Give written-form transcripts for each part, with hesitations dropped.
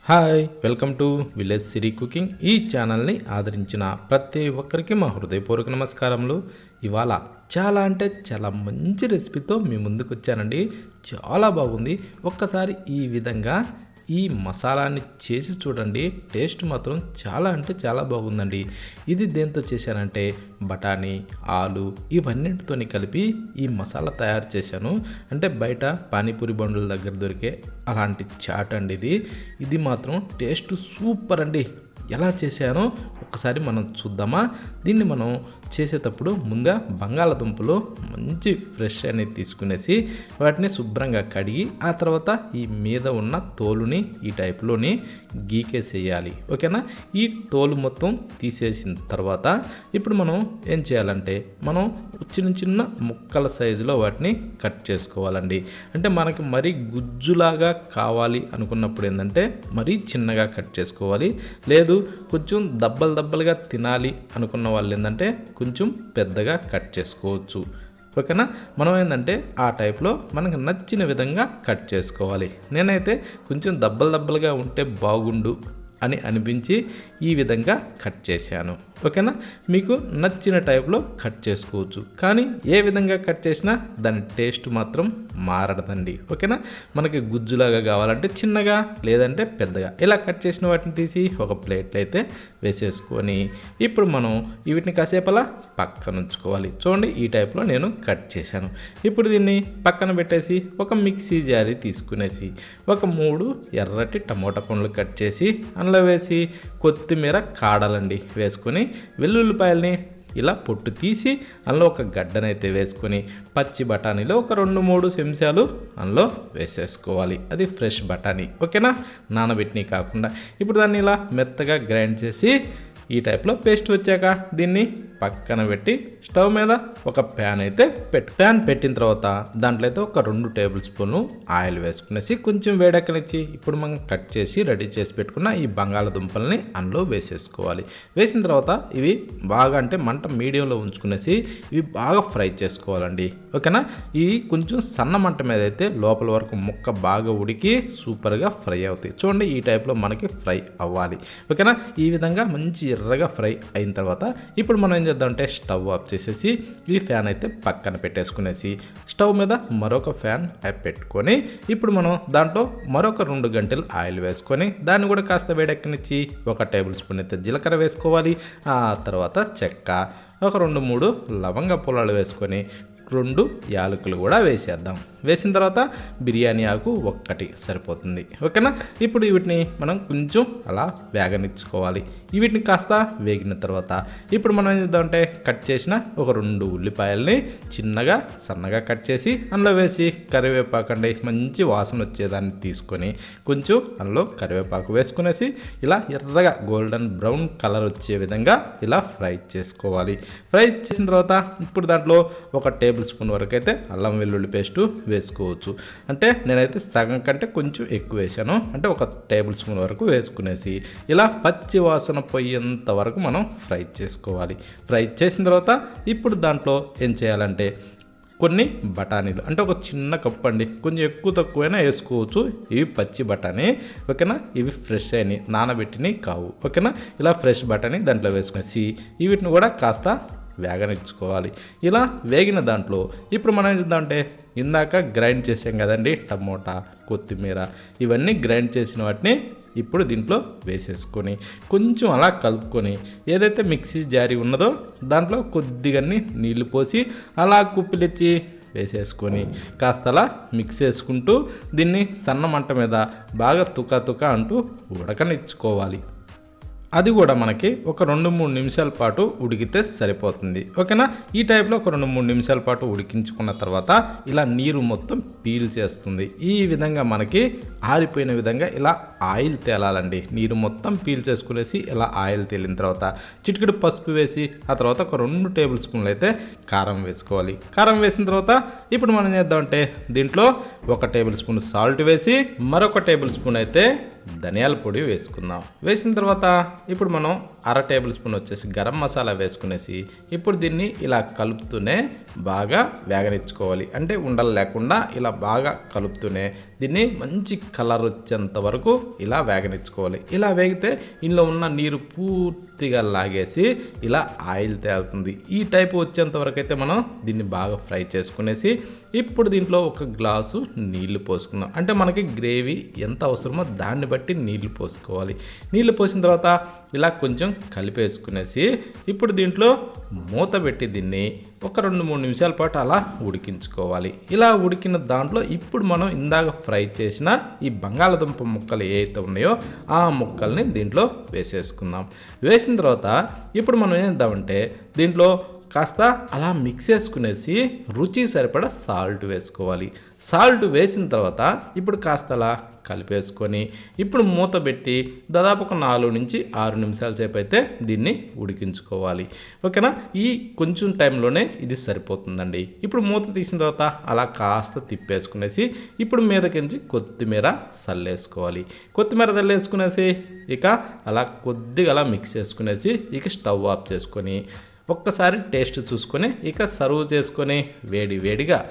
Hi welcome to village Siri cooking. ఈ ఛానల్ని ఆదరించిన ప్రతి ఒక్కరికి మా హృదయపూర్వక నమస్కారములు. ఇవాళ చాలా అంటే చాలా మంచి రెసిపీతో మీ ముందుకు వచ్చానండి. చాలా బాగుంది. ఒక్కసారి ఈ విధంగా ఈ మసాలాని చేసి చూడండి. టేస్ట్ మాత్రం చాలా అంటే చాలా బాగుందండి. ఇది దేంతో చేశానంటే బఠానీ, ఆలు ఇవన్నిటితో కలిపి ఈ మసాలా తయారు చేశాను. అంటే బయట పానీపూరి బండ్ల దగ్గర దొరికే అలాంటి చాట్ అండి ఇది మాత్రం టేస్ట్ సూపర్ అండి. ఎలా చేశానో ఒకసారి మనం చూద్దామా. దీన్ని మనం చేసేటప్పుడు ముందుగా బంగాళదుంపలు మంచి ఫ్రెష్ అనేది తీసుకునేసి వాటిని శుభ్రంగా కడిగి ఆ తర్వాత ఈ మీద ఉన్న తోలుని ఈ టైప్లోని గీకేసేయాలి. ఓకేనా. ఈ తోలు మొత్తం తీసేసిన తర్వాత ఇప్పుడు మనం ఏం చేయాలంటే మనం చిన్న చిన్న ముక్కల సైజులో వాటిని కట్ చేసుకోవాలండి. అంటే మనకి మరీ గుజ్జులాగా కావాలి అనుకున్నప్పుడు ఏంటంటే మరీ చిన్నగా కట్ చేసుకోవాలి. లేదు కొంచెం దబ్బలుగా తినాలి అనుకున్న వాళ్ళు ఏంటంటే కొంచెం పెద్దగా కట్ చేసుకోవచ్చు. ఓకేనా. మనం ఏంటంటే ఆ టైప్లో మనకు నచ్చిన విధంగా కట్ చేసుకోవాలి. నేనైతే కొంచెం దబ్బలుగా ఉంటే బాగుండు అని అనిపించి ఈ విధంగా కట్ చేశాను. ఓకేనా. మీకు నచ్చిన టైప్లో కట్ చేసుకోవచ్చు, కానీ ఏ విధంగా కట్ చేసినా దాని టేస్ట్ మాత్రం మారదండి. ఓకేనా. మనకి గుజ్జులాగా కావాలంటే చిన్నగా లేదంటే పెద్దగా ఇలా కట్ చేసిన వాటిని తీసి ఒక ప్లేట్లో అయితే వేసేసుకొని ఇప్పుడు మనం వీటిని కాసేపు అలా పక్కన ఉంచుకోవాలి. చూడండి ఈ టైప్లో నేను కట్ చేశాను. ఇప్పుడు దీన్ని పక్కన పెట్టేసి ఒక మిక్సీ జారీ తీసుకునేసి ఒక 3 ఎర్రటి టమోటా పండ్లు కట్ చేసి అందులో వేసి కొత్తిమీర కాడలండి వేసుకొని వెల్లుల్లిపాయల్ని ఇలా పొట్టు తీసి అందులో ఒక గడ్డనైతే వేసుకొని పచ్చి బఠానీలో ఒక 2-3 చెంచాలు అందులో వేసేసుకోవాలి. అది ఫ్రెష్ బఠానీ. ఓకేనా. నానబెట్టినవి కాకుండా. ఇప్పుడు దాన్ని ఇలా మెత్తగా గ్రైండ్ చేసి ఈ టైప్లో పేస్ట్ వచ్చాక దీన్ని పక్కన పెట్టి స్టవ్ మీద ఒక ప్యాన్ అయితే ప్యాన్ పెట్టిన తర్వాత దాంట్లో అయితే ఒక 2 టేబుల్ స్పూన్లు ఆయిల్ వేసుకునేసి కొంచెం వేడెక్కనిచ్చి ఇప్పుడు మనం కట్ చేసి రెడీ చేసి పెట్టుకున్న ఈ బంగాళదుంపల్ని అందులో వేసేసుకోవాలి. వేసిన తర్వాత ఇవి బాగా అంటే మంట మీడియంలో ఉంచుకునేసి ఇవి బాగా ఫ్రై చేసుకోవాలండి. ఓకేనా. ఇవి కొంచెం సన్న మంట మీద అయితే లోపల వరకు ముక్క బాగా ఉడికి సూపర్గా ఫ్రై అవుతాయి. చూడండి ఈ టైప్లో మనకి ఫ్రై అవ్వాలి. ఓకేనా. ఈ విధంగా మంచి ఎర్రగా ఫ్రై అయిన తర్వాత ఇప్పుడు మనం ఏం చేద్దామంటే స్టవ్ ఆఫ్ చేసేసి ఈ ఫ్యాన్ అయితే పక్కన పెట్టేసుకునేసి స్టవ్ మీద మరొక ఫ్యాన్ పెట్టుకొని ఇప్పుడు మనం దాంట్లో మరొక 2 గంటలు ఆయిల్ వేసుకొని దాన్ని కూడా కాస్త వేడెక్కనిచ్చి ఒక టేబుల్ స్పూన్ అయితే జీలకర్ర వేసుకోవాలి. ఆ తర్వాత చెక్క, ఒక 2-3 లవంగ పొలాలు వేసుకొని 2 యాలకులు కూడా వేసేద్దాం. వేసిన తర్వాత బిర్యానీ ఆకు 1 సరిపోతుంది. ఓకేనా. ఇప్పుడు వీటిని మనం కొంచెం అలా వేగనిచ్చుకోవాలి. వీటిని కాస్త వేగిన తర్వాత ఇప్పుడు మనం ఏం చేద్దామంటే కట్ చేసిన ఒక 2 ఉల్లిపాయల్ని చిన్నగా సన్నగా కట్ చేసి అందులో వేసి కరివేపాకండి మంచి వాసన వచ్చేదాన్ని తీసుకొని కొంచెం అందులో కరివేపాకు వేసుకునేసి ఇలా ఎర్రగా గోల్డెన్ బ్రౌన్ కలర్ వచ్చే విధంగా ఇలా ఫ్రై చేసుకోవాలి. ఫ్రై చేసిన తర్వాత ఇప్పుడు దాంట్లో ఒక టేబుల్ స్పూన్ వరకు అయితే అల్లం వెల్లుల్లి పేస్టు వేసుకోవచ్చు. అంటే నేనైతే సగం కంటే కొంచెం ఎక్కువ వేసాను. అంటే ఒక టేబుల్ స్పూన్ వరకు వేసుకునేసి ఇలా పచ్చి వాసన పోయేంత వరకు మనం ఫ్రై చేసుకోవాలి. ఫ్రై చేసిన తర్వాత ఇప్పుడు దాంట్లో ఏం చేయాలంటే కొన్ని బఠానీలు అంటే ఒక చిన్న కప్పు అండి, కొంచెం ఎక్కువ తక్కువైనా వేసుకోవచ్చు. ఇవి పచ్చి బఠానీ. ఓకేనా. ఇవి ఫ్రెష్ అయినాయి, నానబెట్టినవి కావు. ఓకేనా. ఇలా ఫ్రెష్ బఠానీ దాంట్లో వేసుకునేసి వీటిని కూడా కాస్త వేగనిచ్చుకోవాలి. ఇలా వేగిన దాంట్లో ఇప్పుడు మనం ఏం చేద్దామంటే ఇందాక గ్రైండ్ చేసాం కదండి టమోటా, కొత్తిమీర ఇవన్నీ గ్రైండ్ చేసిన వాటిని ఇప్పుడు దీంట్లో వేసేసుకొని కొంచెం అలా కలుపుకొని ఏదైతే మిక్సీ జారీ ఉన్నదో దాంట్లో కొద్దిగా నీళ్లు పోసి అలా కుప్పిలిచ్చి వేసేసుకొని కాస్త అలా మిక్స్ చేసుకుంటూ దీన్ని సన్న మంట మీద బాగా తుక అంటూ ఉడకనిచ్చుకోవాలి. అది కూడా మనకి ఒక 2-3 నిమిషాల పాటు ఉడికితే సరిపోతుంది. ఓకేనా. ఈ టైప్లో ఒక 2-3 నిమిషాల పాటు ఉడికించుకున్న తర్వాత ఇలా నీరు మొత్తం పీల్ చేస్తుంది. ఈ విధంగా మనకి ఆరిపోయిన విధంగా ఇలా ఆయిల్ తేలాలండి. నీరు మొత్తం పీల్ చేసుకునేసి ఇలా ఆయిల్ తేలిన తర్వాత చిటికెడు పసుపు వేసి ఆ తర్వాత ఒక 2 టేబుల్ స్పూన్లు అయితే కారం వేసుకోవాలి. కారం వేసిన తర్వాత ఇప్పుడు మనం చేద్దామంటే దీంట్లో ఒక టేబుల్ స్పూన్ సాల్ట్ వేసి మరొక టేబుల్ స్పూన్ అయితే ధనియాల పొడి వేసుకుందాం. వేసిన తర్వాత ఇప్పుడు మనం అర టేబుల్ స్పూన్ వచ్చేసి గరం మసాలా వేసుకునేసి ఇప్పుడు దీన్ని ఇలా కలుపుతూనే బాగా వేగనిచ్చుకోవాలి. అంటే ఉండలు లేకుండా ఇలా బాగా కలుపుతూనే దీన్ని మంచి కలర్ వచ్చేంత వరకు ఇలా వేగనిచ్చుకోవాలి. ఇలా వేగితే ఇందులో ఉన్న నీరు పూర్తిగా లాగేసి ఇలా ఆయిల్ తేలుతుంది. ఈ టైపు వచ్చేంత వరకు అయితే మనం దీన్ని బాగా ఫ్రై చేసుకునేసి ఇప్పుడు దీంట్లో ఒక గ్లాసు నీళ్లు పోసుకుందాం. అంటే మనకి గ్రేవీ ఎంత అవసరమో దాన్ని బట్టి నీళ్లు పోసుకోవాలి. నీళ్లు పోసిన తర్వాత ఇలా కొంచెం కలిపేసుకునేసి ఇప్పుడు దీంట్లో మూత పెట్టి దీన్ని ఒక 2-3 నిమిషాల పాటు అలా ఉడికించుకోవాలి. ఇలా ఉడికిన దాంట్లో ఇప్పుడు మనం ఇందాక ఫ్రై చేసిన ఈ బంగాళదుంప ముక్కలు ఏవైతే ఉన్నాయో ఆ ముక్కల్ని దీంట్లో వేసేసుకుందాం. వేసిన తర్వాత ఇప్పుడు మనం ఏం చేద్దామంటే దీంట్లో కాస్త అలా మిక్స్ చేసుకునేసి రుచి సరిపడా సాల్ట్ వేసుకోవాలి. సాల్ట్ వేసిన తర్వాత ఇప్పుడు కాస్త అలా కలిపేసుకొని ఇప్పుడు మూత పెట్టి దాదాపు ఒక 4-6 నిమిషాల సేపు అయితే దీన్ని ఉడికించుకోవాలి. ఓకేనా, ఈ కొంచెం టైంలోనే ఇది సరిపోతుందండి. ఇప్పుడు మూత తీసిన తర్వాత అలా కాస్త తిప్పేసుకునేసి ఇప్పుడు మీదకించి కొత్తిమీర చల్లేసుకోవాలి. కొత్తిమీర చల్లేసుకునేసి ఇక అలా కొద్దిగా అలా మిక్స్ చేసుకునేసి ఇక స్టవ్ ఆఫ్ చేసుకొని ఒక్కసారి టేస్ట్ చూసుకొని ఇక సర్వ్ చేసుకొని వేడిగా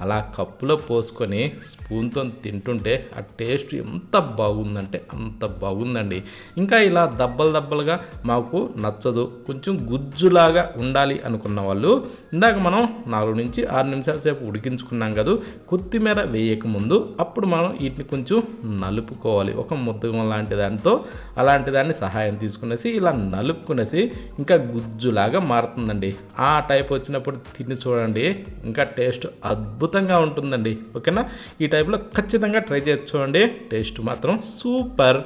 అలా కప్పులో పోసుకొని స్పూన్తో తింటుంటే ఆ టేస్ట్ ఎంత బాగుందంటే అంత బాగుందండి. ఇంకా ఇలా దబ్బలుగా మాకు నచ్చదు, కొంచెం గుజ్జులాగా ఉండాలి అనుకున్న వాళ్ళు ఇందాక మనం 4-6 నిమిషాల సేపు ఉడికించుకున్నాం కదా, కొత్తిమీర వేయకముందు అప్పుడు మనం వీటిని కొంచెం నలుపుకోవాలి. ఒక ముద్దగం లాంటి దాంతో అలాంటి దాన్ని సహాయం తీసుకునేసి ఇలా నలుపుకునేసి ఇంకా గుజ్జులాగా మారుతుందండి. ఆ టైప్ వచ్చినప్పుడు తిని చూడండి, ఇంకా టేస్ట్ అద్భుతంగా ఉంటుందండి. ఓకేనా, ఈ టైప్లో ఖచ్చితంగా ట్రై చేసి చూడండి, టేస్ట్ మాత్రం సూపర్.